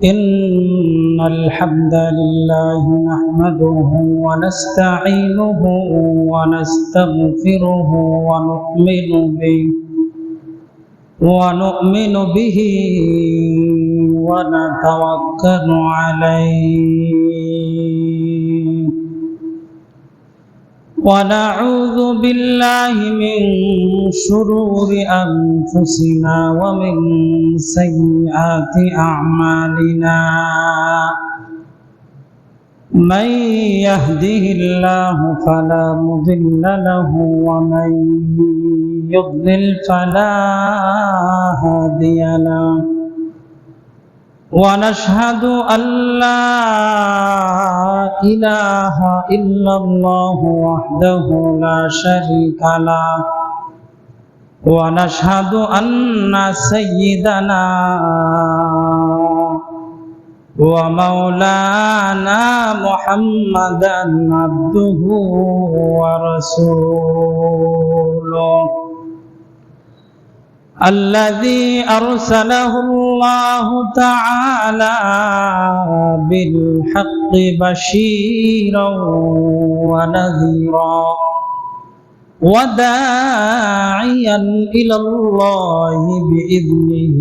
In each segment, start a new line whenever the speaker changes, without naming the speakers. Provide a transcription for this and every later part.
إن الحمد لله نحمده ونستعينه ونستغفره ونؤمن به ونتوكل عليه ونعوذ بالله من شرور أنفسنا ومن سيئات أعمالنا من يهده الله فلا مضل له ومن يضلل فلا هادي له ونشهد أن لا إله إلا الله وحده لا شريك له ونشهد أن سيدنا ومولانا محمدا عبده ورسوله الذي أرسله الله تعالى بالحق بشيرا ونذيرا وداعيا إلى الله بإذنه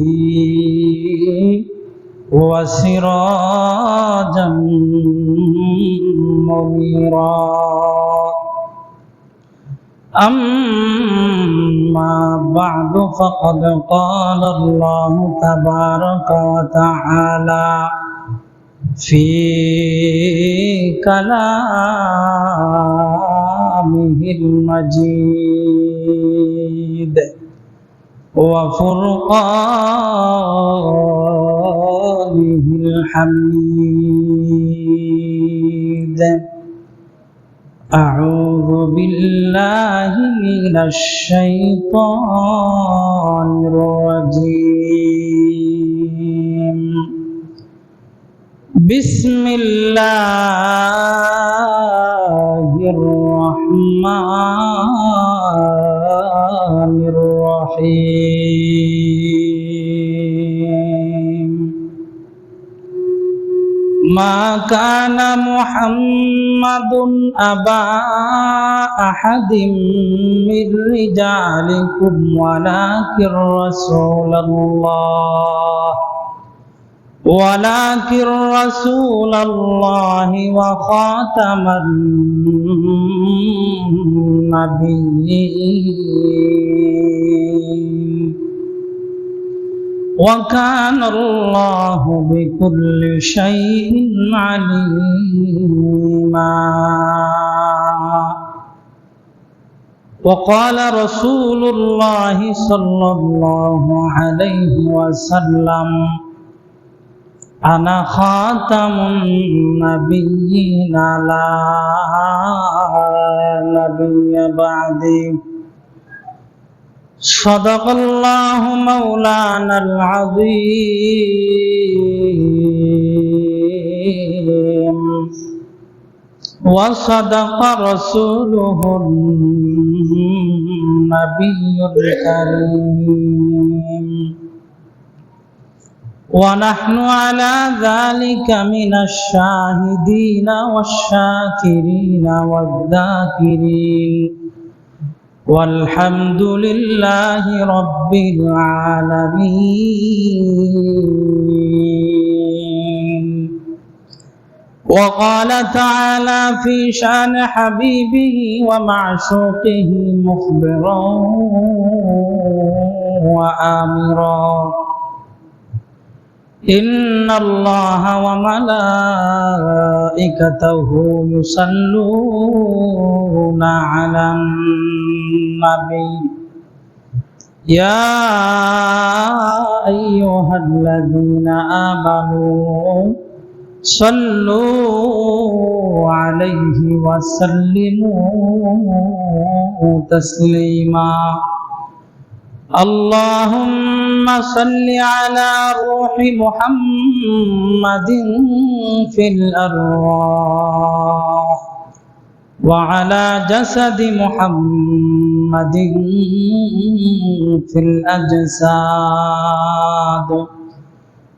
وسراجا منيرا أما بعد فقد قال الله تبارك وتعالى في كلامه المجيد وفرقانه الحميد أعوذ بالله من الشيطان الرجيم بسم الله الرحمن الرحيم ما كان محمد أبا أحد من رجالكم ولكن رسول الله وخاتم النبيين وكان الله بكل شيء عليما وقال رسول الله صلى الله عليه وسلم أنا خاتم النبيين لا نبي بعدي صدق الله مولانا العظيم وصدق رسوله النبي الكريم ونحن على ذلك من الشاهدين والشاكرين والذاكرين والحمد لله رب العالمين وقال تعالى في شأن حبيبه ومعشوقه مخبرا وآمرا إن الله وملائكته يصلون على النبي يا أيها الذين آمنوا صلوا عليه وسلموا تسليما اللهم صل على روح محمد في الأرواح وعلى جسد محمد في الأجساد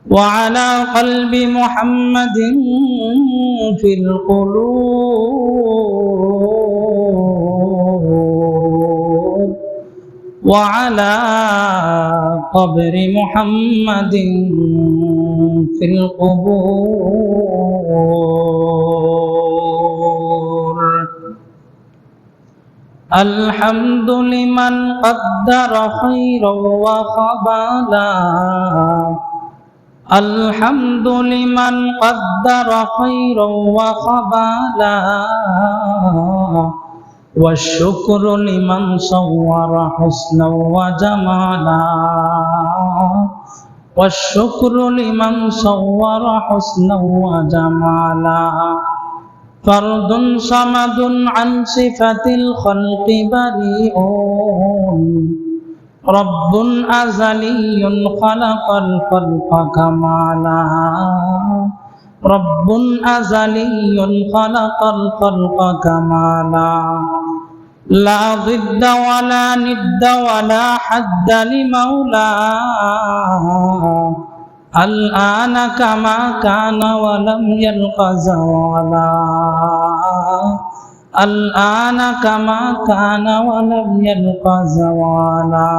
وعلى قلب محمد في القلوب وعلى قبر محمد في القبور. الحمد لمن قدر خيرا وخبالا الحمد لمن قدر خيرا وخبالا والشكر لمن صور حسنا وجمالا والشكر لمن صور حسنا وجمالا. فرد صمد عن صفة الخلق بريء رب أزلي خلق الخلق كمالا رب أزلي خلق الخلق كمالا. لا ضد ولا ند ولا حد لمولاه الآن كما كان ولم يلق زوالا الآن كما كان ولم يلق زوالا.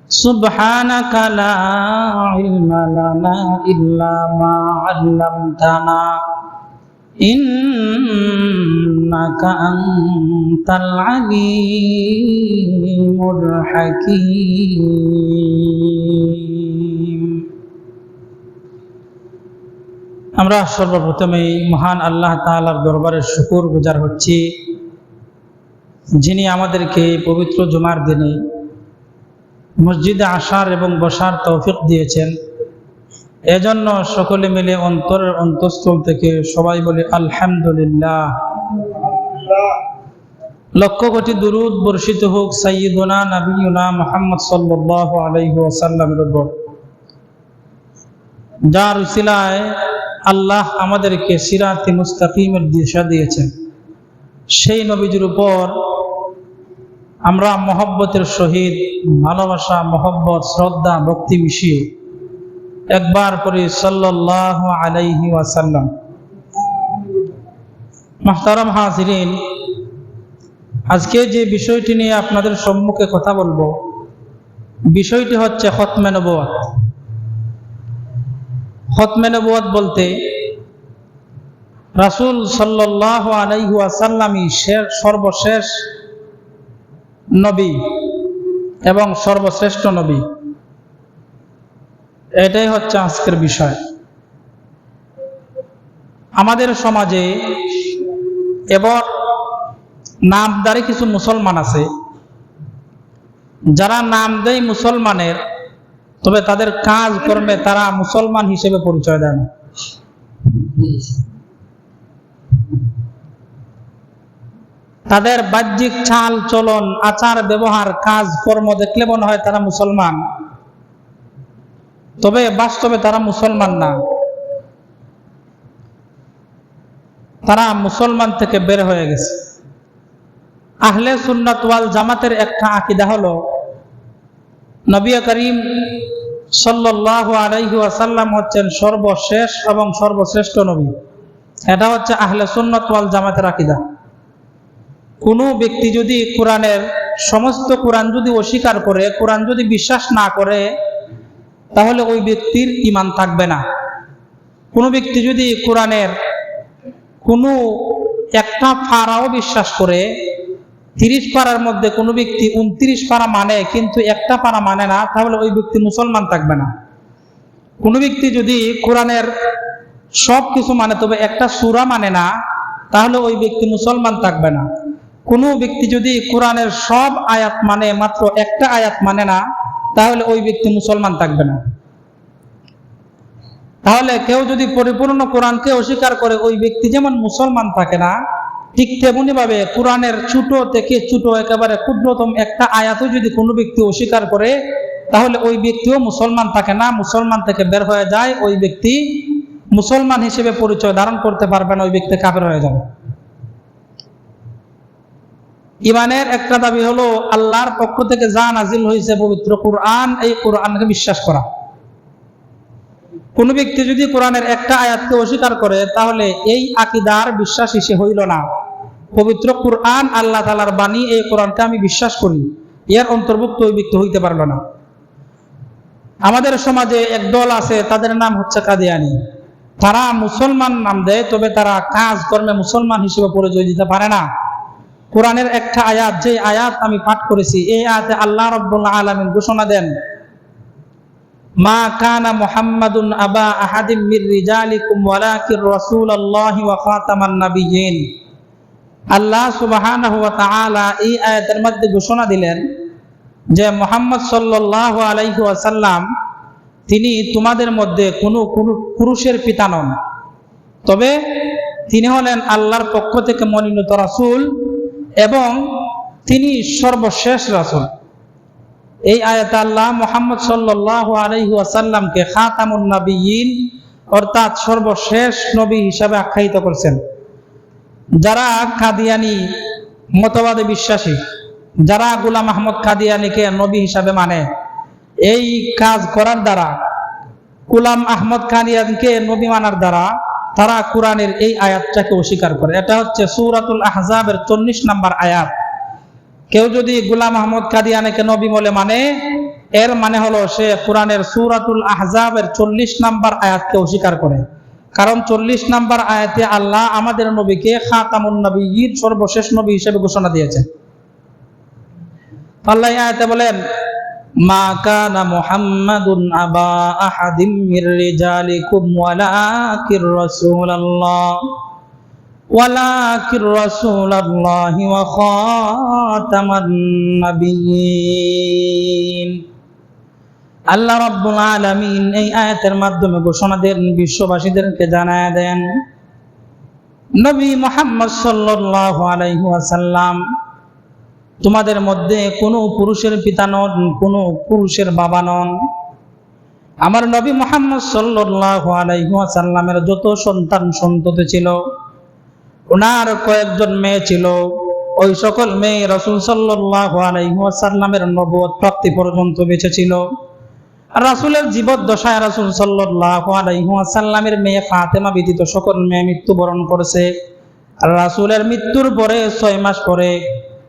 سبحانك لا علم لنا إلا ما علمتنا إنك أنت العليم الحكيم. আমরা সর্বপ্রথমে মহান আল্লাহ তাআলার দরবারে শুকর গুজার হচ্ছি, যিনি আমাদেরকে পবিত্র জুমার দিনে মসজিদে আসার এবং বসার তৌফিক দিয়েছেন। এজন্য সকলে মিলে অন্তরের অন্তঃস্থল থেকে সবাই বলে আলহামদুলিল্লাহ। লক্ষ কোটি দুরূদ বর্ষিত হোক সাইয়্যিদুনা নবিয়ুনা মুহাম্মদ সাল্লাল্লাহু আলাইহি ওয়াসাল্লামের উপর, যার উসিলায় আল্লাহ আমাদেরকে সিরাতে মুস্তাকিমের দিশা দিয়েছেন। সেই নবীজির উপর আমরা মহব্বতের সহিত ভালোবাসা, মহব্বত, শ্রদ্ধা, ভক্তি মিশিয়ে একবার করে সাল্লাল্লাহু আলাইহি ওয়াসাল্লাম। মুহতারাম হাজিরিন, আজকে যে বিষয়টি নিয়ে আপনাদের সম্মুখে কথা বলবো, বিষয়টি হচ্ছে খতমে নবুয়ত। খতমে নবুয়ত বলতে রাসূল সাল্লাল্লাহু আলাইহি ওয়াসাল্লামই সর্বশেষ নবী এবং সর্বশ্রেষ্ঠ নবী। এটাই হচ্ছে আজকের বিষয়। আমাদের সমাজে এবার নামদারি কিছু মুসলমান আছে, যারা নাম দেয় মুসলমানের, তবে তাদের কাজ কর্মে তারা মুসলমান হিসেবে পরিচয় দেয় না। তাদের বাহ্যিক চাল চলন, আচার ব্যবহার, কাজ কর্ম দেখলে মনে হয় তারা মুসলমান, তবে বাস্তবে তারা মুসলমান না। তারা মুসলমান থেকে বের হয়ে গেছে। আহলে সুন্নাত ওয়াল জামাতের একটা আকীদা হলো নবী করিম সাল্লাল্লাহু আলাইহি ওয়াসাল্লাম হচ্ছেন সর্বশেষ এবং সর্বশ্রেষ্ঠ নবী। এটা হচ্ছে আহলে সুন্নাত ওয়াল জামাতের আকীদা। কোনো ব্যক্তি যদি কোরআনের সমস্ত কোরআন যদি অস্বীকার করে, কোরআন যদি বিশ্বাস না করে, তাহলে ওই ব্যক্তির ঈমান থাকবে না। কোনো ব্যক্তি যদি কোরআনের কোনো একটা পারাও বিশ্বাস করে, 30 পারার মধ্যে কোনো ব্যক্তি 29 পারা মানে কিন্তু একটা পারা মানে না, তাহলে ওই ব্যক্তি মুসলমান থাকবে না। কোনো ব্যক্তি যদি কোরআনের সব কিছু মানে তবে একটা সূরা মানে না, তাহলে ওই ব্যক্তি মুসলমান থাকবে না। কোনো ব্যক্তি যদি কোরআনের সব আয়াত মানে মাত্র একটা আয়াত মানে না, তাহলে ওই ব্যক্তি মুসলমান থাকবে না। তাহলে কেউ যদি পরিপূর্ণ কোরআনকে অস্বীকার করে, ওই ব্যক্তি যেমন মুসলমান থাকে না, ঠিক তেমনি ভাবে কোরআনের ছোট থেকে ছোট একেবারে ক্ষুদ্রতম একটা আয়াতও যদি কোনো ব্যক্তি অস্বীকার করে, তাহলে ওই ব্যক্তিও মুসলমান থাকে না, মুসলমান থেকে বের হয়ে যায়। ওই ব্যক্তি মুসলমান হিসেবে পরিচয় ধারণ করতে পারবে না, ওই ব্যক্তি কাফের হয়ে যাবে। ঈমানের একটা দাবি হলো আল্লাহর পক্ষ থেকে যা নাজিল হয়েছে পবিত্র কোরআন, এই কোরআনকে বিশ্বাস করা। কোন ব্যক্তি যদি কোরআনের একটা আয়াতকে অস্বীকার করে তাহলে এই আকীদার বিশ্বাসী সে হইল না। পবিত্র কোরআন আল্লাহ তাআলার বাণী, এই কোরআনকে আমি বিশ্বাস করি, এর অন্তর্ভুক্ত ওই ব্যক্তি হইতে পারল না। আমাদের সমাজে এক দল আছে, তাদের নাম হচ্ছে কাদিয়ানী। তারা মুসলমান নাম দেয়, তবে তারা কাজ কর্মে মুসলমান হিসেবে পরিচয় দিতে পারে না। কোরআনের একটা আয়াত, যে আয়াত আমি পাঠ করেছি, এই আয়াতে আল্লাহ রাব্বুল আলামিন ঘোষণা দেন, মা কানা মুহাম্মাদুন আবা আহাদিম মির রিজালিকুম ওয়ালাকির রাসূলুল্লাহি ওয়া খাতামান নাবিয়্যিন। আল্লাহ সুবহানাহু ওয়া তাআলা এই আয়াতের মধ্যে ঘোষণা দিলেন যে মুহাম্মদ সাল্লাল্লাহু আলাইহি ওয়াসাল্লাম তিনি তোমাদের মধ্যে কোনো পুরুষের পিতা নন, তবে তিনি হলেন আল্লাহর পক্ষ থেকে মনোনীত রাসূল এবং তিনি সর্বশেষ রাসূল। এই আয়াতে আল্লাহ মুহাম্মদ সাল্লাল্লাহু আলাইহি ওয়াসাল্লামকে খাতামুন নাবিয়্যিন অর্থাৎ সর্বশেষ নবী হিসাবে আখ্যায়িত করেছেন। যারা কাদিয়ানী মতবাদে বিশ্বাসী, যারা গোলাম আহমদ কাদিয়ানীকে নবী হিসাবে মানে, এই কাজ করার দ্বারা, গোলাম আহমদ কাদিয়ানীকে নবী মানার দ্বারা তারা কোরআনের এই আয়াতটাকে অস্বীকার করে। এটা হচ্ছে সূরাতুল আহজাবের 40 নম্বর আয়াত। কেউ যদি গোলাম আহমদ কাদিয়ানীকে নবী বলে মানে, এর মানে হলো সে কোরআনের সূরাতুল আহজাবের 40 নম্বর আয়াতকে অস্বীকার করে। কারণ 40 নম্বর আয়াতে আল্লাহ আমাদের নবীকে খাতামুন নাবিয়্যিন সর্বশেষ নবী হিসেবে ঘোষণা দিয়েছেন। আল্লাহ আয়াতে বলেন, মা কানা মুহাম্মাদুন আবা আহাদিম মির রিজালিকুম ওয়ালাকির রাসূলুল্লাহি ওয়া খাতামান নাবিয়্যিন। আল্লাহ রাব্বুল আলামিন এই আয়াতের মাধ্যমে ঘোষণা দেন, বিশ্ববাসীদেরকে জানায় দেন, নবী মুহাম্মদ সাল্লাল্লাহু আলাইহি ওয়াসাল্লাম তোমাদের মধ্যে কোনো পুরুষের পিতা নন, কোনো পুরুষের বাবা নন। আমার নবী মুহাম্মদ সাল্লাল্লাহু আলাইহি ওয়াসাল্লামের যত সন্তান সন্ততি ছিল, ওনার কয়েকজন মেয়ে ছিল, ওই সকল মেয়ে রাসূল সাল্লাল্লাহু আলাইহি ওয়াসাল্লামের নবুয়ত প্রাপ্তি পর্যন্ত বেঁচে ছিল। রাসূলের জীবদ্দশায় রাসূল সাল্লাল্লাহু আলাইহি ওয়াসাল্লামের মেয়ে ফাতেমা ব্যতীত সকল মেয়ে মৃত্যুবরণ করেছে। রাসূলের মৃত্যুর পরে 6 মাস পরে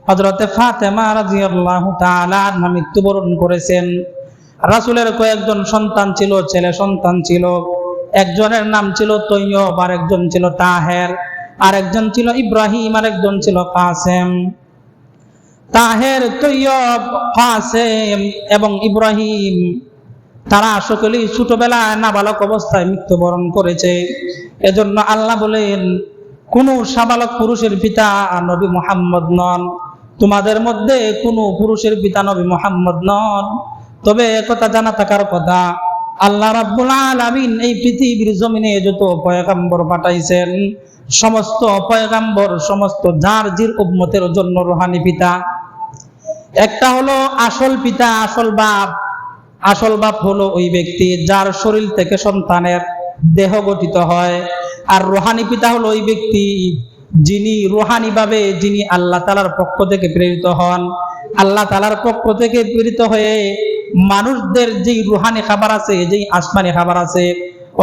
হযরতে ফাতেমা রাদিয়াল্লাহু তাআলা আনহা মৃত্যুবরণ করেছেন। রাসূলের কয়েকজন সন্তান ছিল, ছেলে সন্তান ছিল। একজনের নাম ছিল তৈয়ব, আরেকজন ছিল তাহের, আরেকজন ছিল ইব্রাহিম, আরেকজন ছিল কাসেম। তাহের, তৈয়ব, কাসেম এবং ইব্রাহিম তারা সকলেই ছোটবেলায় নাবালক অবস্থায় মৃত্যুবরণ করেছে। এজন্য আল্লাহ বলেন, কোন সাবালক পুরুষের পিতা নবী মুহাম্মদ নন, তোমাদের মধ্যে কোনো পুরুষের পিতা নবী মুহাম্মদ নন। তবে একথা জানা থাকার কথা, আল্লাহ রাব্বুল আলামিন এই পৃথিবীর জমিনে যত পয়গম্বর পাঠাইছেন, সমস্ত পয়গম্বর সমস্ত যার জির উম্মতের জন্য রূহানি পিতা। একটা হলো আসল পিতা, আসল বাপ। আসল বাপ হলো ওই ব্যক্তি যার শরীর থেকে সন্তানের দেহ গঠিত হয়, আর রূহানি পিতা হলো ওই ব্যক্তি যিনি রূহানি ভাবে যিনি আল্লাহ তাআলার পক্ষ থেকে প্রেরিত হন। আল্লাহ তাআলার পক্ষ থেকে প্রেরিত হয়ে মানুষদের যেই রূহানি খাবার আছে, যেই আসমানি খাবার আছে,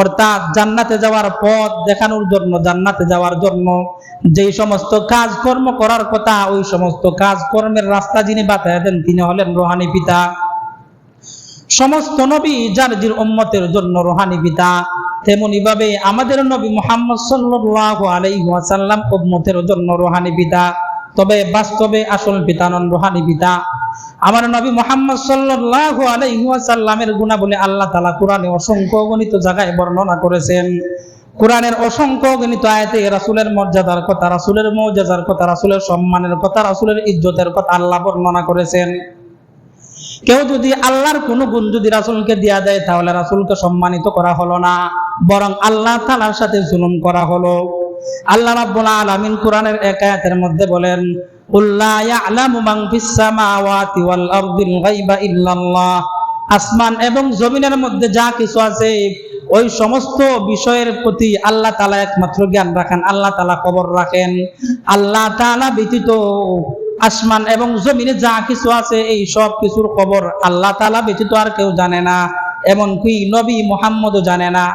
অর্থাৎ জান্নাতে যাওয়ার পথ দেখানোর জন্য, জান্নাতে যাওয়ার জন্য যেই সমস্ত কাজকর্ম করার কথা, ওই সমস্ত কাজকর্মের রাস্তা যিনি বাতায় দেন, তিনি হলেন রূহানি পিতা। সমস্ত নবী যার জির উম্মতের জন্য রূহানি পিতা, তেমনি ভাবে আমাদের নবী মুহাম্মদ সাল্লাল্লাহু আলাইহি ওয়াসাল্লাম উম্মতের জন্য রূহানি পিতা। তবে বাস্তবে আসল পিতা নন, রূহানি পিতা। আমার নবী মুহাম্মদ সাল্লাল্লাহু আলাইহি ওয়াসাল্লামের গুণাবলী আল্লাহ তাআলা কোরআনে অসংখ্য গণিত জায়গায় বর্ণনা করেছেন। কোরআনের অসংখ্য গণিত আয়াতে রাসূলের মর্যাদার কথা, রাসূলের মুজিজার কথা, রাসূলের সম্মানের কথা, রাসূলের ইজ্জতের কথা আল্লাহ বর্ণনা করেছেন। কেউ যদি আল্লাহর কোনো গুণ যদি রাসূলকে দেয়া দেয়, তাহলে রাসূলকে সম্মানিত করা হলো না, বরং আল্লাহ তাআলার সাথে জুলুম করা হলো। আল্লাহ রাব্বুল আলামিন কোরআনের এক আয়াতের মধ্যে বলেন, কুল লা ইয়ালামু মান ফিস সামাওয়াতি ওয়াল আরদিল গায়বা ইল্লাল্লাহ। আসমান এবং জমিনের মধ্যে যা কিছু আছে, ওই সমস্ত বিষয়ের প্রতি আল্লাহ তাআলা একমাত্র জ্ঞান রাখেন, আল্লাহ তাআলা খবর রাখেন। আল্লাহ তাআলা ব্যতীত আসমান এবং জমিনে যা কিছু আছে, এই সব কিছুর খবর আল্লাহ তাআলা ব্যতীত আর কেউ জানে না। এমনকি নবী মুহাম্মদও জানে না।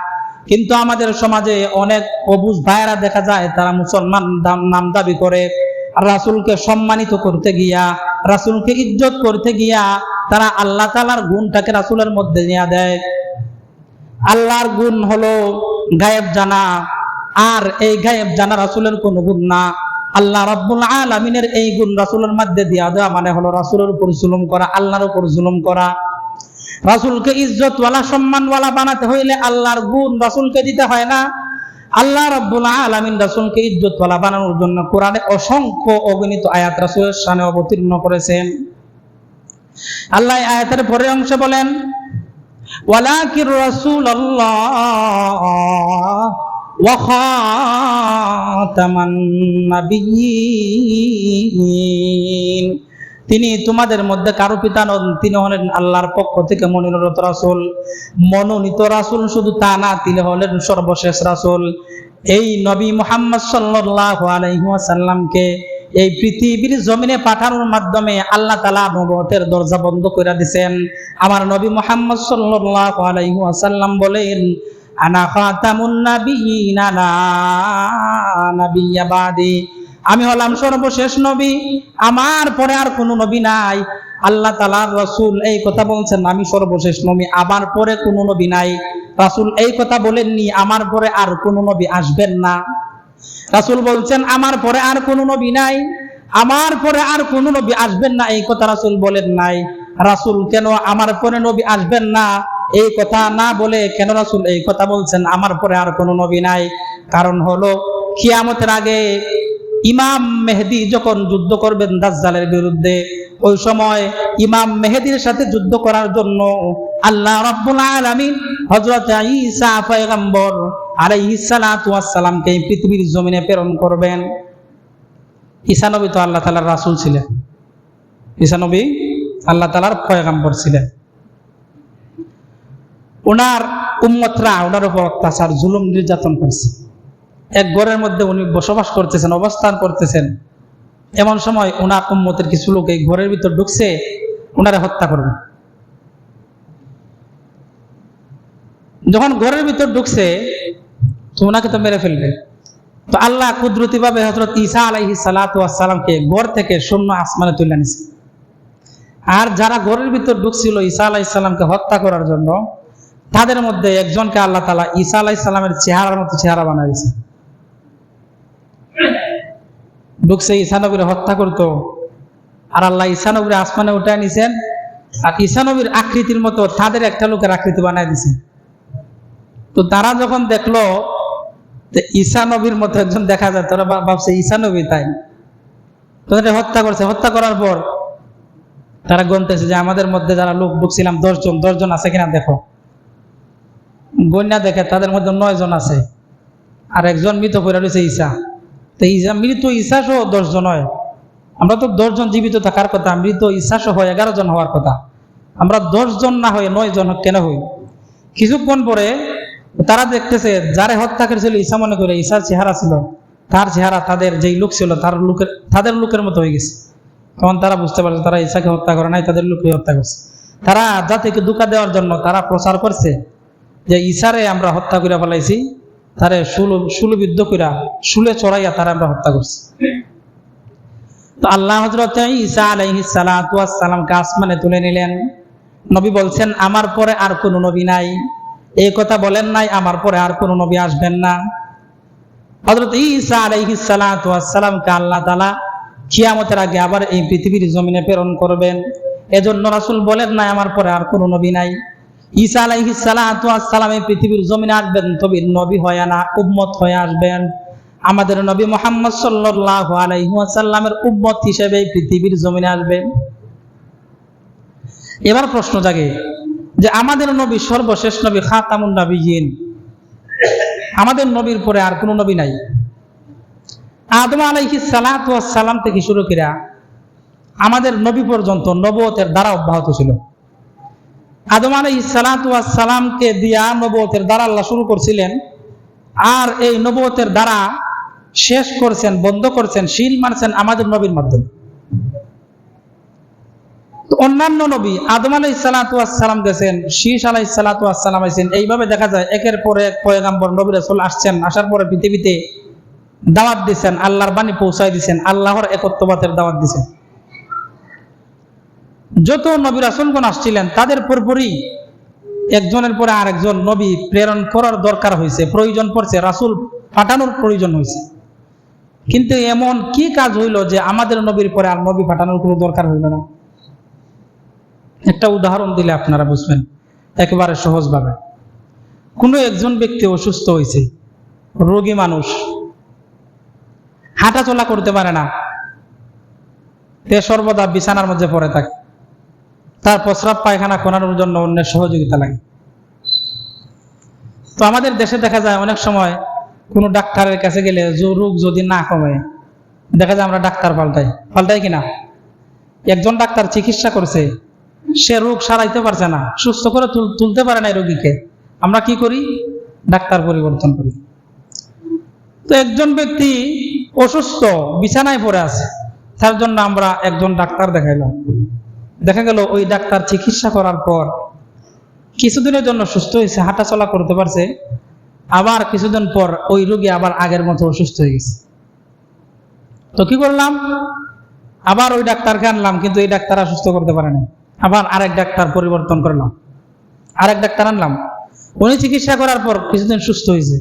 কিন্তু আমাদের সমাজে অনেক অবুঝ ভাইয়েরা দেখা যায় তারা মুসলমান নাম দাবি করে, রাসূলকে সম্মানিত করতে গিয়া, রাসূলকে ইজ্জত করতে গিয়া তারা আল্লাহ তাআলার গুণটাকে রাসূলের মধ্যে নিয়ে দেয়। আল্লাহর গুণ হলো গায়েব জানা, আর এই গায়েব জানা রাসূলের কোনো গুণ না। আল্লাহ রাব্বুল আলামিনের এই গুণ রাসূলের মধ্যে দিয়া দেওয়া মানে হলো রাসূলের উপর জুলুম করা, আল্লাহর উপর জুলুম করা। রাসূলকে ইজ্জতওয়ালা সম্মানওয়ালা বানাতে হইলে আল্লাহর গুণ রাসূলকে দিতে হয় না। আল্লাহ রাব্বুল আলামিন রাসূলকে ইজ্জতওয়ালা বানানোর জন্য কোরআনে অসংখ্য অগণিত আয়াত রাসূলের শানে অবতীর্ণ করেছেন। আল্লাহ আয়াতের পরের অংশে বলেন, ওয়ালাকির রাসূলুল্লাহ ওয়া খাতামান নাবিয়্যিন, তিনি তোমাদের মধ্যে কারো পিতা নন, তিনি হলেন আল্লাহর পক্ষ থেকে মনোনীত রাসূল। মনোনীত রাসূল শুধু তা না, তিনি হলেন সর্বশেষ রাসূল। এই নবী মুহাম্মদ সাল্লাল্লাহু আলাইহি ওয়াসাল্লামকে এই পৃথিবীর জমিনে পাঠানোর মাধ্যমে আল্লাহ তাআলা নবুয়তের দরজা বন্ধ করে দিয়েছেন। আমার নবী মুহাম্মদ সাল্লাল্লাহু আলাইহি ওয়াসাল্লাম বলেন, আনা খাতামুন নাবিয়্যিন লা নাবিয়্যা বাদি, আমি হলাম সর্বশেষ নবী, আমার পরে আর কোনো নবী নাই। আল্লাহ তাআলার রাসূল এই কথা বলছেন, আমি সর্বশেষ নবী, আমার পরে কোনো নবী নাই। রাসূল এই কথা বলেননি আমার পরে আর কোনো নবী আসবেন না। রাসূল বলছেন আমার পরে আর কোনো নবী নাই, আমার পরে আর কোনো নবী আসবেন না, এই কথা রাসূল বলেন নাই। রাসূল কেন আমার পরে নবী আসবেন না এই কথা না বলে কেন রাসূল এই কথা বলছেন আমার পরে আর কোনো নবী নাই? কারণ হলো কিয়ামতের আগে ইমাম মেহেদী যখন যুদ্ধ করবেন দাজ্জালের বিরুদ্ধে, ওই সময় ইমাম মেহেদীর সাথে যুদ্ধ করার জন্য আল্লাহ রাব্বুল আলামিন হযরত ঈসা পয়গম্বর আলাইহিস সালাতু ওয়াস সালামকে পৃথিবীর জমিনে প্রেরণ করবেন। ঈসা নবী তো আল্লাহ তাআলার রাসূল ছিলেন, ঈসা নবী আল্লাহ তাআলার পয়গম্বর ছিলেন। ওনার উম্মতরা ওনার উপর অত্যাচার, জুলুম, নির্যাতন করছে। এক ঘরের মধ্যে উনি বসবাস করতেছেন, অবস্থান করতেছেন, এমন সময় ওনার উম্মতের কিছু লোক এই ঘরের ভিতর ঢুকছে, ওনারা হত্যা করবে। যখন ঘরের ভিতর ঢুকছে তো ওনাকে তো মেরে ফেলবে। তো আল্লাহ কুদরতি ভাবে হযরত ঈসা আলাইহিস সালাতু ওয়াস সালামকে ঘর থেকে শূন্য আসমানে তুলে নিয়েছে। আর যারা ঘরের ভিতর ঢুকছিল ঈসা আলাইহিস সালামকে হত্যা করার জন্য, তাদের মধ্যে একজনকে আল্লাহ তাআলা ঈসা আলাইহিস সালামের চেহারার মতো চেহারা বানায় দিয়েছে। ঢুকছে ঈসা নবীর হত্যা করতো, আর আল্লাহ ঈসা নবীর আসমানে উঠায় নিছেন, আর ঈসা নবীর আকৃতির মতো তাদের একটা লোকের আকৃতি বানায় দিছে। তো তারা যখন দেখলো যে ঈসা নবীর মতো একজন দেখা যায়, তারা ভাবছে ঈসা নবী, তাই তাদের হত্যা করছে। হত্যা করার পর তারা গণতেছে যে আমাদের মধ্যে যারা লোক ঢুকছিলাম 10 জন আছে কিনা দেখো। গণ্যা দেখে তাদের মধ্যে 9 জন আছে, আর একজন মৃত পড়ে রয়েছে ঈসা। তো মৃত ঈসা সহ 10 জন হয়। আমরা তো 10 জন জীবিত থাকার কথা, মৃত ঈসা সহ 11 জন হওয়ার কথা। আমরা 10 জন না হয়ে 9 জন কেন হই? কিছুক্ষণ পরে তারা দেখতেছে যারে হত্যা করেছিল ঈসা মনে করে ঈসার চেহারা ছিল, তার চেহারা তাদের যেই লোক ছিল তাদের লোকের মতো হয়ে গেছে। তখন তারা বুঝতে পারছে তারা ঈসাকে হত্যা করে নাই, তাদের লোককে হত্যা করছে। তারা জাতিকে ধোঁকা দেওয়ার জন্য তারা প্রচার করছে যে ঈসারে আমরা হত্যা করে ফেলাইছি, তারে শুলবিদ্ধ কইরা শুলে চড়াইয়া তারা আমরা হত্যা করছি। তো আল্লাহ হযরত ঈসা আলাইহিস সালাতু ওয়াস সালামকে আসমানে তুলে নিলেন। নবী বলছেন আমার পরে আর কোনো নবী নাই, এই কথা বলেন নাই আমার পরে আর কোনো নবী আসবেন না। হযরত ঈসা আলাইহিস সালাতু ওয়াস সালামকে আল্লাহ তাআলা কিয়ামতের আগে আবার এই পৃথিবীর জমিনে প্রেরণ করবেন। এজন্য রাসূল বলেন নাই আমার পরে আর কোনো নবী নাই। ঈসা আলাইহিস সালাতু ওয়াস সালাম এই পৃথিবীর জমিনে আসবেন, তবে নবী হয় না, উম্মত হয়ে আসবেন। আমাদের নবী মুহাম্মদ সাল্লাল্লাহু আলাইহি ওয়াসাল্লামের উম্মত হিসেবে এই পৃথিবীর জমিনে আসবেন। এবার প্রশ্ন জাগে যে আমাদের নবী সর্বশেষ নবী, খাতামুন নাবিয়্যিন, আমাদের নবীর পরে আর কোনো নবী নাই। আদম আলাইহিস সালাতু ওয়াস সালাম থেকে শুরু করে আমাদের নবী পর্যন্ত নবুয়তের দ্বারা অব্যাহত ছিল। আদম আলাইহিস সালাতু ওয়াস সালামকে দিয়া নবুয়তের দ্বারা আল্লাহ শুরু করছিলেন, আর এই নবুয়তের দ্বারা শেষ করছেন, বন্ধ করছেন, শিল মারছেন আমাদের নবীর মাধ্যমে। তো তো অন্যান্য নবী আদম আলাইহিস সালাতু ওয়াস সালাম গেছেন, শীশ আলাইহিস সালাতু ওয়াস সালাম আইছেন। এইভাবে দেখা যায় একের পর এক পয়গম্বর নবী রাসূল আসছেন, আসার পরে পৃথিবীতে দাওয়াত দিয়েছেন, আল্লাহর বাণী পৌঁছায় দিয়েছেন, আল্লাহর একত্ববাদের দাওয়াত দিয়েছেন। যত নবী রাসূলগণ আসছিলেন তাদের পরপরই একজনের পরে আরেকজন নবী প্রেরণ করার দরকার হয়েছে, প্রয়োজন পড়ছে, রাসূল পাঠানোর প্রয়োজন হয়েছে। কিন্তু এমন কি কাজ হইল যে আমাদের নবীর পরে আর নবী পাঠানোর কোনো দরকার হইল না? একটা উদাহরণ দিলে আপনারা বুঝবেন একেবারে সহজভাবে। কোনো একজন ব্যক্তি অসুস্থ হয়েছে, রোগী মানুষ, হাঁটা চলা করতে পারে না, সে সর্বদা বিছানার মধ্যে পড়ে থাকে, তার প্রস্রাব পায়খানা করানোর জন্য অন্যের সহযোগিতা লাগে। তো আমাদের দেশে দেখা যায় অনেক সময় কোনো ডাক্তারের কাছে গেলে রোগ যদি না কমে, দেখা যায় আমরা ডাক্তার পাল্টাই কিনা। একজন ডাক্তার চিকিৎসা করছে, সে রোগ সারাইতে পারছে না, সুস্থ করে তুলতে পারে না রোগীকে, আমরা কি করি? ডাক্তার পরিবর্তন করি। তো একজন ব্যক্তি অসুস্থ, বিছানায় পড়ে আছে, তার জন্য আমরা একজন ডাক্তার দেখাইলাম। দেখা গেল ওই ডাক্তার চিকিৎসা করার পর কিছুদিনের জন্য সুস্থ হয়েছে, হাঁটা চলা করতে পারছে, আবার কিছুদিন পর ওই রোগী আবার আগের মতো অসুস্থ হয়ে গেছে। তো কি করলাম? আবার ওই ডাক্তারকে আনলাম, কিন্তু এই ডাক্তার সুস্থ করতে পারে না। আবার আরেক ডাক্তার পরিবর্তন করলাম, আরেক ডাক্তার আনলাম, উনি চিকিৎসা করার পর কিছুদিন সুস্থ হয়েছে,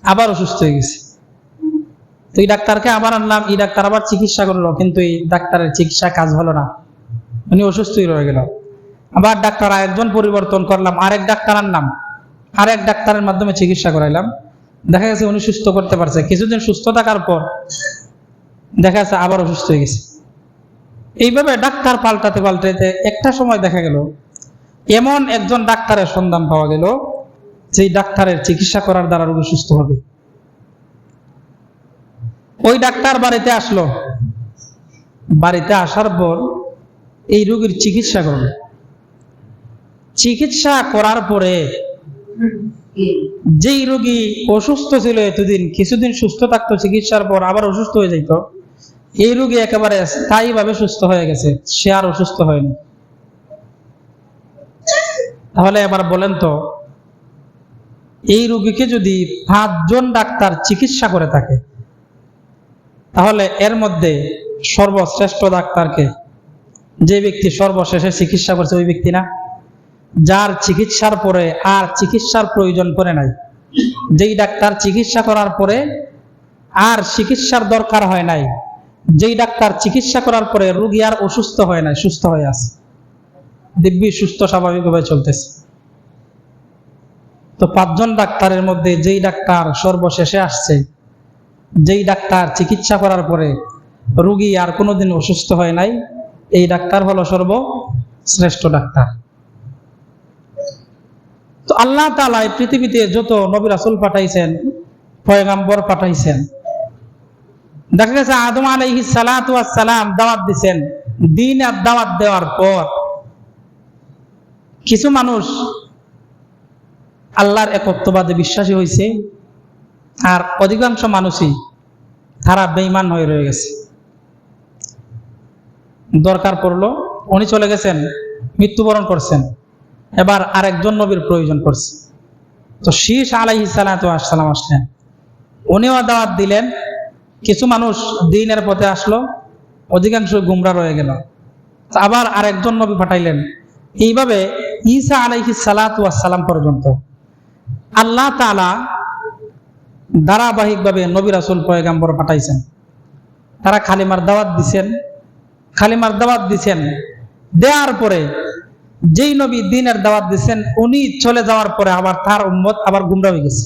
আবার অসুস্থ হয়ে গেছে। তো এই ডাক্তারকে আবার আনলাম, এই ডাক্তার আবার চিকিৎসা করলো, কিন্তু এই ডাক্তারের চিকিৎসা কাজ হলো না, উনি অসুস্থই রয়ে গেল। আবার ডাক্তার আরেকজন পরিবর্তন করলাম, আরেক ডাক্তার আনলাম, আরেক ডাক্তারের মাধ্যমে চিকিৎসা করাইলাম, দেখা গেছে উনি সুস্থ করতে পারছে। কিছুদিন সুস্থ থাকার পর দেখা যাচ্ছে আবার অসুস্থ হয়ে গেছে। এইভাবে ডাক্তার পাল্টাতে পাল্টাতে একটা সময় দেখা গেল এমন একজন ডাক্তারের সন্ধান পাওয়া গেল, যেই ডাক্তারের চিকিৎসা করার দ্বারা রোগী সুস্থ হবে। ওই ডাক্তার বাড়িতে আসলো, বাড়িতে আসার পর এই রোগীর চিকিৎসা করল। চিকিৎসা করার পরে যেই রোগী অসুস্থ ছিল এতদিন, কিছুদিন সুস্থ থাকতো, চিকিৎসার পর আবার অসুস্থ হয়ে যেত, এই রোগী একেবারে স্থায়ীভাবে সুস্থ হয়ে গেছে, সে আর অসুস্থ হয়নি। তাহলে এবার বলেন তো, এই রোগীকে যদি 5 জন ডাক্তার চিকিৎসা করে থাকে, তাহলে এর মধ্যে সর্বশ্রেষ্ঠ ডাক্তারকে, যে ব্যক্তি সর্বশেষে চিকিৎসা করছে ওই ব্যক্তি না? যার চিকিৎসার পরে আর চিকিৎসার প্রয়োজন পড়ে নাই, যেই ডাক্তার চিকিৎসা করার পরে আর চিকিৎসার দরকার হয় নাই, যেই ডাক্তার চিকিৎসা করার পরে রোগী আর অসুস্থ হয় নাই, সুস্থ হয়ে আছে, দিব্যি সুস্থ স্বাভাবিকভাবে চলতেছে। তো 5 জন ডাক্তারের মধ্যে যেই ডাক্তার সর্বশেষে আসছে, যেই ডাক্তার চিকিৎসা করার পরে রোগী আর কোনোদিন অসুস্থ হয় নাই, এই ডাক্তার হলো সর্বশ্রেষ্ঠ ডাক্তার। তো আল্লাহ তাআলা এই পৃথিবীতে যত নবী রাসূল পাঠাইছেন, পয়গম্বর পাঠাইছেন, দেখা গেছে আদম আলাইহিস সালাতু ওয়াস সালাম দাওয়াত দিয়েছেন। দ্বীনের দাওয়াত দেওয়ার পর কিছু মানুষ আল্লাহর একত্ববাদে বিশ্বাসী হয়েছে, আর অধিকাংশ মানুষই তারা বেঈমান হয়ে রয়ে গেছে। দরকার পড়লো, উনি চলে গেছেন, মৃত্যুবরণ করছেন, এবার আরেকজন নবীর প্রয়োজন পড়ছে। তো শীশ আলাইহিস সালাতু ওয়াস সালাম আসলেন, উনিও দাওয়াত দিলেন, কিছু মানুষ দ্বীনের পথে আসলো, অধিকাংশ গুমরা রয়ে গেল। আবার আরেকজন নবী পাঠাইলেন। এইভাবে ঈসা আলাইহিস সালাতু ওয়াস সালাম পর্যন্ত আল্লাহ তাআলা ধারাবাহিকভাবে নবী রাসূল পয়গম্বর পাঠাইছেন। তারা কালিমার দাওয়াত দিছেন, দেওয়ার পরে যেই নবী দ্বীনের দাওয়াত দিছেন, উনি চলে যাওয়ার পরে আবার তার উম্মত আবার গুমরা হয়ে গেছে।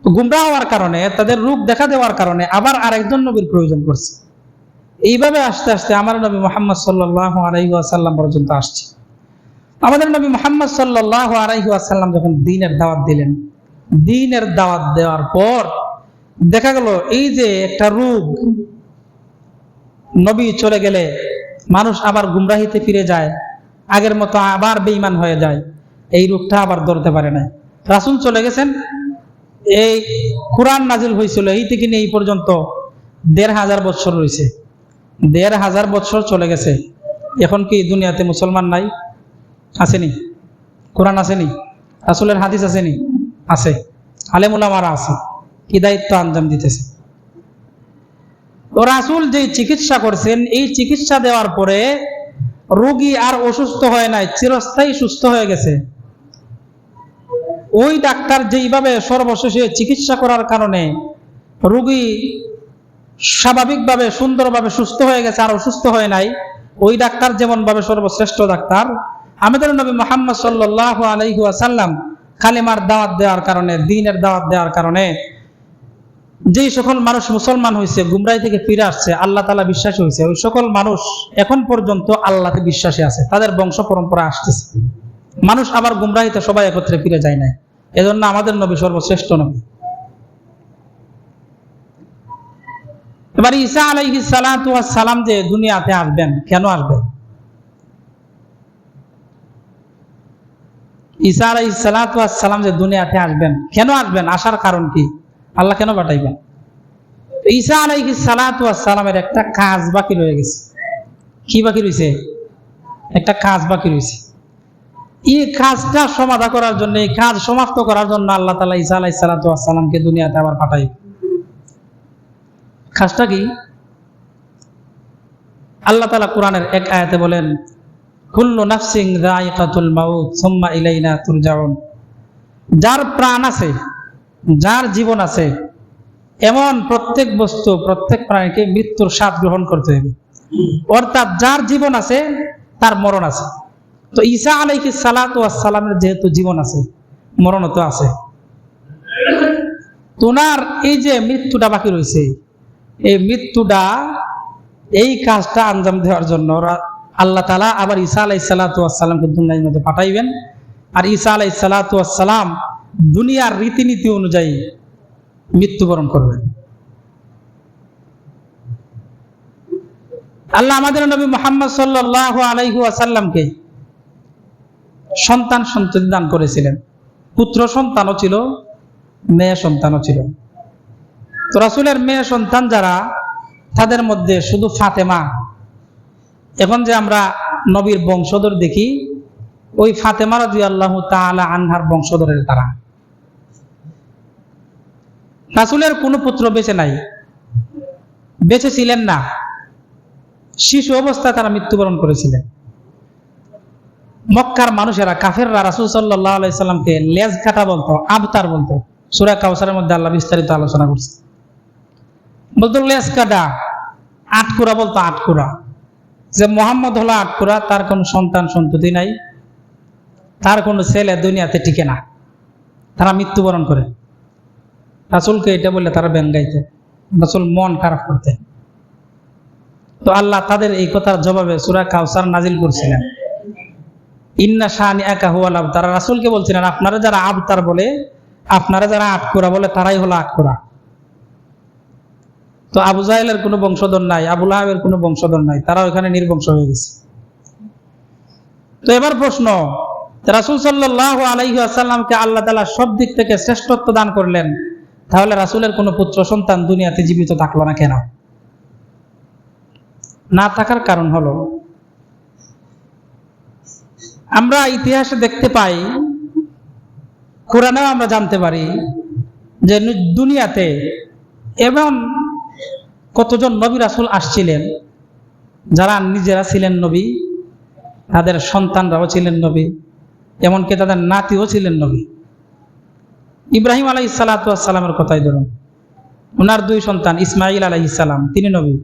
গুমরা হওয়ার কারণে, তাদের রূপ দেখা দেওয়ার কারণে আবার আরেকজন নবীর প্রয়োজন পড়ছে। এইভাবে আস্তে আস্তে আমার নবী মুহাম্মদ সাল্লাল্লাহু আলাইহি ওয়াসাল্লাম পর্যন্ত আসছে। আমাদের নবী মুহাম্মদ সাল্লাল্লাহু আলাইহি ওয়াসাল্লাম যখন দ্বীনের দাওয়াত দিলেন, দ্বীনের দাওয়াত দেওয়ার পর দেখা গেল এই যে একটা রূপ, নবী চলে গেলে মানুষ আবার গুমরাহিতে ফিরে যায়, আগের মতো আবার বেঈমান হয়ে যায়, এই রূপটা আবার ধরতে পারে না। রাসূল চলে গেছেন, এই কোরআন নাজিল হয়েছিল এই থেকে নিয়ে এই পর্যন্ত ১৫০০ বছর রয়েছে। ১,৫০০ বছর চলে গেছে, এখন কি দুনিয়াতে মুসলমান নাই? আসেনি? কোরআন আসেনি? রাসূলের হাদিস আসেনি? আছে। আলেম উলামারা আছে, কি দায়িত্ব আঞ্জাম দিতেছে। তো রাসূল যে চিকিৎসা করছেন, এই চিকিৎসা দেওয়ার পরে রোগী আর অসুস্থ হয় নাই, চিরস্থায়ী সুস্থ হয়ে গেছে। ওই ডাক্তার যেইভাবে সর্বশেষে চিকিৎসা করার কারণে রোগী স্বাভাবিকভাবে সুন্দরভাবে সুস্থ হয়ে গেছে আর অসুস্থ হয় নাই, ওই ডাক্তার যেমন ভাবে সর্বশ্রেষ্ঠ ডাক্তার, আমাদের নবী মুহাম্মদ সাল্লাল্লাহু আলাইহি ওয়াসাল্লাম কালেমার দাওয়াত দেওয়ার কারণে, দ্বীনের দাওয়াত দেওয়ার কারণে যেই সকল মানুষ মুসলমান হয়েছে, গুমরাহি থেকে ফিরে আসছে, আল্লাহ তাআলা বিশ্বাসী হয়েছে, ওই সকল মানুষ এখন পর্যন্ত আল্লাহতে বিশ্বাসী আছে, তাদের বংশ পরম্পরা আসতেছে। মানুষ আবার গুমরাহিতে সবাই একত্রে ফিরে যায় না। এজন্য আমাদের নবী সর্বশ্রেষ্ঠ নবী। এবার ঈসা আলাইহিস সালাতু ওয়াস সালাম যে দুনিয়াতে আসবেন, কেন আসবেন? ঈসা আলাইহিস সালাতু ওয়াস সালাম যে দুনিয়াতে আসবেন, কেন আসবেন? আসার কারণ কি? আল্লাহ কেন পাঠাইবেন? ঈসা আলাইহিস সালাতু ওয়াস সালামের একটা কাজ বাকি রয়ে গেছে। কি বাকি রয়েছে? একটা কাজ বাকি রয়েছে। এই কাজটা সমাধা করার জন্য, এই কাজ সমাপ্ত করার জন্য আল্লাহ তাআলা ঈসা আলাইহিস সালাতু ওয়াস সালামকে দুনিয়াতে আবার পাঠাইবেন। কাজটা কি? আল্লাহ তাআলা কোরআনের এক আয়াতে বলেন, কুল্লু নাফসিন যায়িকাতুল মাউত সুম্মা ইলাইনা তুরজাউন। যার প্রাণ আছে, যার জীবন আছে, এমন প্রত্যেক বস্তু, প্রত্যেক প্রাণীকে মৃত্যুর স্বাদ গ্রহণ করতে হবে। অর্থাৎ যার জীবন আছে তার মরণ আছে। তো ঈসা আলাইহিস সালাতু ওয়াস সালামের যেহেতু জীবন আছে, মরণও তো আছে, তোনার এই যে মৃত্যুটা বাকি রয়েছে, এই মৃত্যুটা, এই কাজটা আঞ্জাম দেওয়ার জন্য আল্লাহ তাআলা আবার ঈসা আলাইহিস সালাতু ওয়াস সালামকে দুনিয়ার মধ্যে পাঠাইবেন। আর ঈসা আলাইহিস সালাতু ওয়াস সালাম দুনিয়ার রীতিনীতি অনুযায়ী মৃত্যুবরণ করবেন। আল্লাহ আমাদের নবী মুহাম্মদ সাল্লাল্লাহু আলাইহি ওয়াসাল্লামকে সন্তান সন্ততি দান করেছিলেন। পুত্র সন্তানও ছিল, মেয়ে সন্তানও ছিল। তো রাসূলের মেয়ে সন্তান যারা, তাদের মধ্যে শুধু ফাতেমা, এখন যে আমরা নবীর বংশধর দেখি, ওই ফাতেমা রাদিয়াল্লাহু তাআলা আনহার বংশধরের তারা। রাসূলের কোনো পুত্র বেঁচে নাই, বেঁচে ছিলেন না, শিশু অবস্থায় তারা মৃত্যুবরণ করেছিলেন। মক্কার মানুষেরা, কাফেররা রাসূল সাল্লাল্লাহু আলাইহি সাল্লামকে লেজ কাটা বলতো, আবতার বলতো। সূরা কাউসারের মধ্যে আল্লাহ বিস্তারিত আলোচনা করছে। বলতো লেজ কাটা, আটকুরা বলতো, আটকুরা। যে মুহাম্মদ হলো আটকুরা, তার কোনো সন্তান সন্ততি নাই, তার কোনো ছেলে দুনিয়াতে টিকে না, তারা মৃত্যুবরণ করে। রাসূলকে এটা বললে তারা ব্যঙ্গাইত, রাসূল মন খারাপ করতেন। তো আল্লাহ তাদের এই কথার জবাবে সূরা কাউসার নাজিল করছিলেন, ইন্না শানিআকা হুয়াল আবতার। রাসূলকে বলছিলেন, আপনারা যারা আবতার বলে, আপনারা যারা আটকুরা বলে, তারাই হলো আটকুরা। তো আবু জাহেলের কোনো বংশধর নাই, আবু লাহাবের কোনো বংশধর নাই, তারা ওখানে নির্বংশ হয়ে গেছে। তো এবার প্রশ্ন, রাসূল সাল্লাল্লাহু আলাইহি ওয়াসাল্লামকে আল্লাহ তাআলা সব দিক থেকে শ্রেষ্ঠত্ব দান করলেন, তাহলে রাসূলের কোনো পুত্র সন্তান দুনিয়াতে জীবিত থাকলো না কেন? না থাকার কারণ হলো, আমরা ইতিহাসে দেখতে পাই, কোরআনেও আমরা জানতে পারি যে দুনিয়াতে এবং কতজন নবী রাসূল আসছিলেন, যারা নিজেরা ছিলেন নবী, তাদের সন্তানরাও ছিলেন নবী, এমনকি তাদের নাতিও ছিলেন নবী। ইব্রাহিম আলাইহিস সালাতু ওয়াস সালামের কথাই ধরুন, ওনার দুই সন্তান ইসমাঈল আলাইহিস সালাম, তিনি নবী।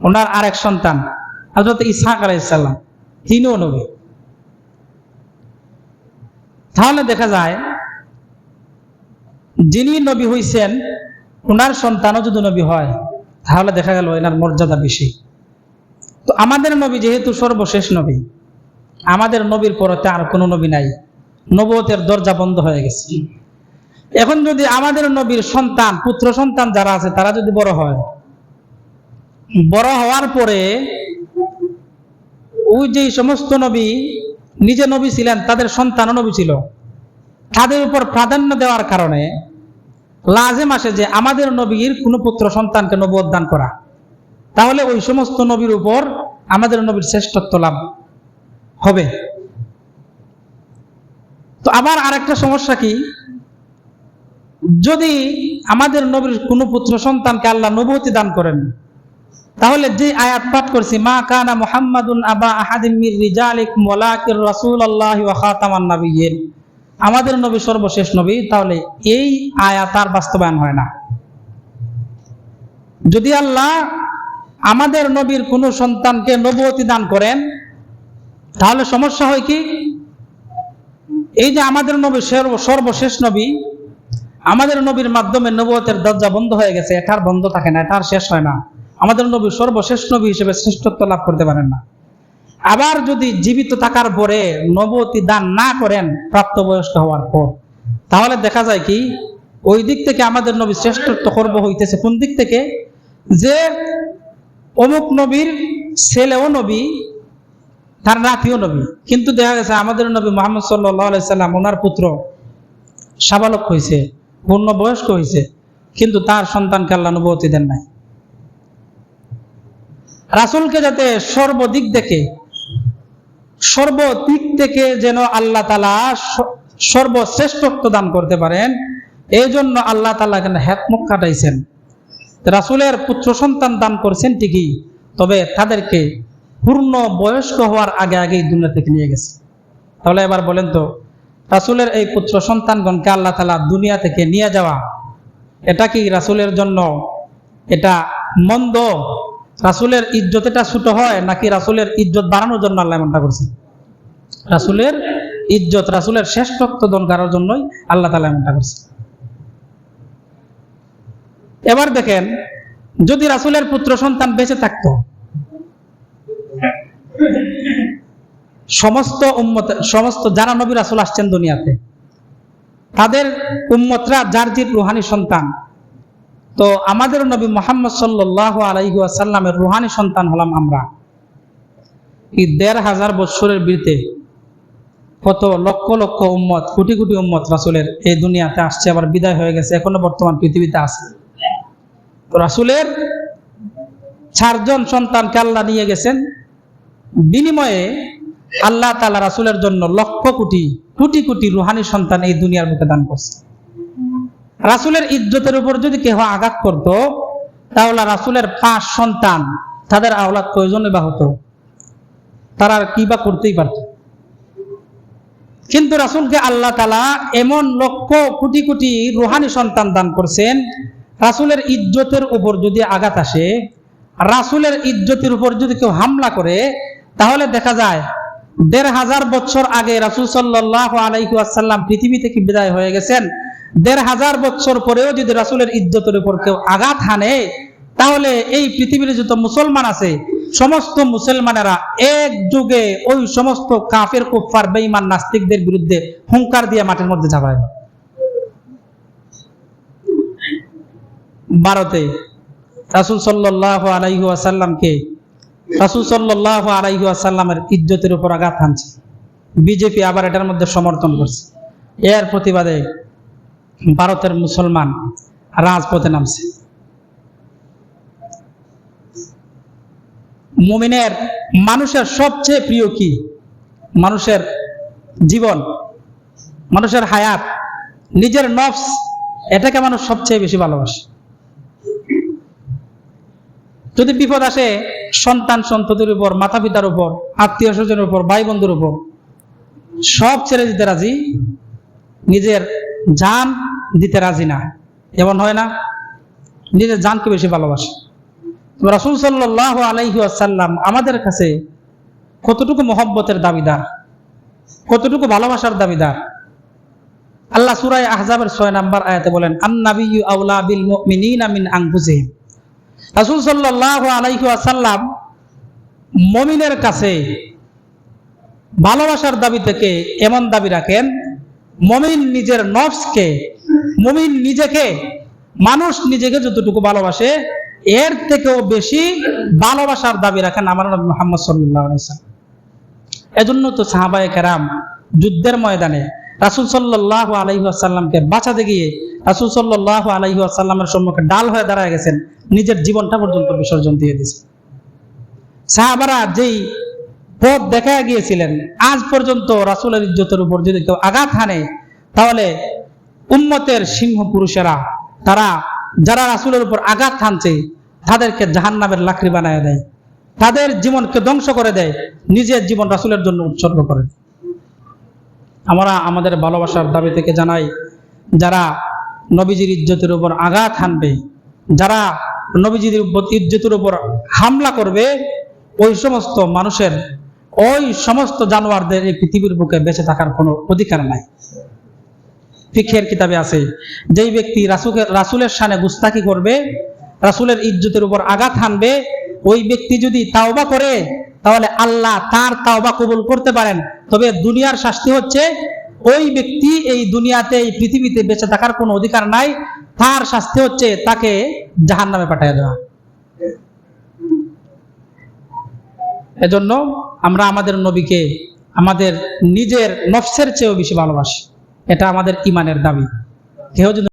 ওনার আরেক সন্তান হযরত ইসহাক আলাইহিস সালাম, তিনিও নবী। তাহলে দেখা যায় যিনি নবী হইছেন, ওনার সন্তানও যদি নবী হয়, তাহলে দেখা গেল এনার মর্যাদা বেশি। তো আমাদের নবী যেহেতু সর্বশেষ নবী, আমাদের নবীর পরতে আর কোনো নবী নাই, নবুয়তের দরজা বন্ধ হয়ে গেছে। এখন যদি আমাদের নবীর সন্তান, পুত্র সন্তান যারা আছে, তারা যদি বড় হয়, বড় হওয়ার পরে ওই যে সমস্ত নবী নিজে নবী ছিলেন, তাদের সন্তানও নবী ছিল, তাদের উপর প্রাধান্য দেওয়ার কারণে লাজেম আসে যে আমাদের নবীর কোনো পুত্র সন্তানকে নবুয়ত দান করা। তাহলে ওই সমস্ত নবীর উপর আমাদের নবীর শ্রেষ্ঠত্ব লাভ হবে। তো আবার আরেকটা সমস্যা কি, যদি আমাদের নবীর কোনো পুত্র সন্তানকে আল্লাহ নবুয়তি দান করেন, তাহলে যে আয়াত পাঠ করছি, মা কানা মুহাম্মাদুন আবা আহাদিম মির রিজালিকুম ওয়ালাকিন রাসূলুল্লাহি ওয়া খাতামান নাবিয়্যিন, আমাদের নবী সর্বশেষ নবী, তাহলে এই আয়াত আর বাস্তবায়ন হয় না। যদি আল্লাহ আমাদের নবীর কোনো সন্তানকে নবুয়তি দান করেন, তাহলে সমস্যা হয় কি, এই যে আমাদের নবী সর্বশেষ নবী, আমাদের নবীর মাধ্যমে নবুয়তের দরজা বন্ধ হয়ে গেছে, এটার বন্ধ থাকে না, এটার শেষ হয় না। আমাদের নবী সর্বশেষ নবী হিসেবে শ্রেষ্ঠত্ব লাভ করতে পারেন না। আবার যদি জীবিত থাকার পরে নবুয়তি দান না করেন প্রাপ্তবয়স্ক হওয়ার পর, তাহলে দেখা যায় কি, ওই দিক থেকে আমাদের নবী শ্রেষ্ঠত্ব খর্ব হইতেছে। কোন দিক থেকে, যে অমুক নবীর ছেলেও নবী, তার নাতিও নবী, কিন্তু দেখা গেছে আমাদের নবী মুহাম্মদ সাল্লাল্লাহু আলাইহি সাল্লাম, ওনার পুত্র সাবালক হয়েছে, পূর্ণবয়স্ক হয়েছে, কিন্তু তার সন্তানকে আল্লাহ নবুয়তি দেন নাই। রাসূলকে যাতে সর্বদিক থেকে যেন আল্লাহ তাআলা সর্বশ্রেষ্ঠত্ব দান করতে পারেন, এই জন্য আল্লাহ তাআলা এখানে হিকমত খাটাইছেন। রাসূলের পুত্র সন্তান দান করছেন ঠিকই, তবে তাদেরকে পূর্ণ বয়স্ক হওয়ার আগে আগেই দুনিয়া থেকে নিয়ে গেছে। তাহলে এবার বলেন তো, রাসূলের এই পুত্র সন্তানগণকে আল্লাহ তাআলা দুনিয়া থেকে নিয়ে যাওয়া, এটা কি রাসূলের জন্য এটা মন্দ? রাসূলের ইজ্জত এটা ছোট হয়, নাকি রাসূলের ইজ্জত বাড়ানোর জন্য আল্লাহ এমনটা করছে? রাসূলের ইজ্জত, রাসূলের শ্রেষ্ঠত্ব দান করার জন্যই আল্লাহ তাআলা এমনটা করছে। এবার দেখেন, যদি রাসূলের পুত্র সন্তান বেঁচে থাকতো, সমস্ত যারা নবী রাসূল আসছেন দুনিয়াতে, তাদের উম্মতরা যার যে রুহানি সন্তান, তো আমাদের নবী মুহাম্মদ সাল্লাল্লাহু আলাইহি ওয়াসাল্লামের রুহানি সন্তান হলাম আমরা। এই ১৫০০ বছরের বৃত্তে কত লক্ষ লক্ষ উম্মত, কোটি কোটি উম্মত রাসূলের এই দুনিয়াতে আসছে, আবার বিদায় হয়ে গেছে, এখনো বর্তমান পৃথিবীতে আছে। রাসূলের ৪ জন সন্তানকে আল্লাহ নিয়ে গেছেন, বিনিময়ে আল্লাহ তাআলা রাসূলের জন্য লক্ষ কোটি কোটি কোটি রুহানি সন্তান এই দুনিয়ার বুকে দান করছে। রাসূলের ইজ্জতের উপর যদি কেউ আঘাত করত, তাহলে রাসূলের ৫ সন্তান, তাদের আওলাদ কয়জনই বা হতো, তারা কি বা করতেই পারত। কিন্তু রাসূলকে আল্লাহ তাআলা এমন লক্ষ কোটি কোটি রুহানি সন্তান দান করছেন, রাসূলের ইজ্জতের উপর যদি আঘাত আসে, রাসূলের ইজ্জতের উপর যদি কেউ হামলা করে, তাহলে দেখা যায় ১৫০০ বছর আগে রাসূল সাল্লাল্লাহু আলাইহি ওয়াসাল্লাম পৃথিবী থেকে বিদায় হয়ে গেছেন, ১৫০০ বছর পরেও যদি রাসূলের ইজ্জতের উপর কেউ আঘাত হানে, তাহলে এই পৃথিবীর যত মুসলমান আছে, সমস্ত মুসলমানেরা এক যুগে ওই সমস্ত কাফের কুফফার বেঈমান নাস্তিকদের বিরুদ্ধে হুঙ্কার দিয়ে মাটির মধ্যে ঝাঁপায়। ভারতে রাসূল সাল্লাল্লাহু আলাইহি ওয়াসাল্লামকে, রাসূল সাল্লাল্লাহু আলাইহি ওয়াসাল্লামের ইজ্জতের উপর আঘাত হানছে, বিজেপি আবার এটার মধ্যে সমর্থন করছে। এর প্রতিবাদে ভারতের মুসলমান রাজপথে নামছে। মুমিনের, মানুষের সবচেয়ে প্রিয় কি? মানুষের জীবন, মানুষের হায়াত, নিজের নফস, এটাকে মানুষ সবচেয়ে বেশি ভালোবাসে। যদি বিপদ আসে সন্তান সন্ততির উপর, মাতা পিতার উপর, আত্মীয় স্বজনের উপর, ভাই বন্ধুর উপর, সব ছেড়ে দিতে রাজি, নিজের জান দিতে রাজি না। এমন হয় না? নিজের জানকে বেশি ভালোবাসে। রাসূল সাল্লাল্লাহু আলাইহি ওয়াসাল্লাম আমাদের কাছে কতটুকু মহব্বতের দাবিদার, কতটুকু ভালোবাসার দাবিদার। আল্লাহ সূরা আহজাবের ৬ নম্বর আয়াতে বলেন, আন-নাবিয়্যু আওলা বিল মুমিনিনা মিন আনফুসিহিম। রাসূল সাল্লাল্লাহু আলাইহি ওয়াসাল্লাম মুমিনের কাছে ভালোবাসার দাবি থেকে এমন দাবি রাখেন, মুমিন নিজের নফসকে, মুমিন নিজেকে, মানুষ নিজেকে যতটুকু ভালোবাসে, এর থেকেও বেশি ভালোবাসার দাবি রাখেন আমার নবী মুহাম্মদ সাল্লাল্লাহু আলাইহি ওয়াসাল্লাম। এজন্য তো সাহাবায়ে কেরাম যুদ্ধের ময়দানে রাসূল সাল্লাল্লাহু আলাইহি ওয়াসাল্লামকে বাঁচাতে গিয়ে রাসূল সাল্লাল্লাহু আলাইহি ওয়াসাল্লামের সম্মুখে ডাল হয়ে দাঁড়ায় গেছেন, নিজের জীবনটা পর্যন্ত বিসর্জন দিয়ে দিয়েছেন। সাহাবারা যেই পথ দেখা গিয়েছিলেন, আজ পর্যন্ত রাসূলের ইজ্জতের উপর যদি কেউ আঘাত হানে, তাহলে উম্মতের সিংহ পুরুষেরা তারা যারা রাসূলের উপর আঘাত হানছে তাদেরকে জাহান্নামের লাকড়ি বানায় দেয়, তাদের জীবনকে ধ্বংস করে দেয়, নিজের জীবন রাসূলের জন্য উৎসর্গ করে। আমরা আমাদের ভালোবাসার দাবি থেকে জানাই, যারা নবীজির ইজ্জতের উপর আঘাত হানবে, যারা নবীজির ইজ্জতের উপর হামলা করবে, ওই সমস্ত মানুষের, ওই সমস্ত জানোয়ারদের এই পৃথিবীর বুকে বেঁচে থাকার কোনো অধিকার নাই। ফিকহের কিতাবে আছে, যেই ব্যক্তি রাসূলের শানে গুস্তাখি করবে, রাসূলের ইজ্জতের উপর আঘাত হানবে, ওই ব্যক্তি যদি তাওবা করে তাহলে আল্লাহ তার তাওবা কবুল করতে পারেন। তবে দুনিয়ার শাস্তি হচ্ছে, ওই ব্যক্তি এই দুনিয়াতে, এই পৃথিবীতে বেঁচে থাকার কোনো অধিকার নাই, তার শাস্তি হচ্ছে তাকে জাহান্নামে পাঠিয়ে দেওয়া। এজন্য আমরা আমাদের নবীকে আমাদের নিজের নফসের চেয়েও বেশি ভালোবাসি, এটা আমাদের ঈমানের দাবি। কেউ যদি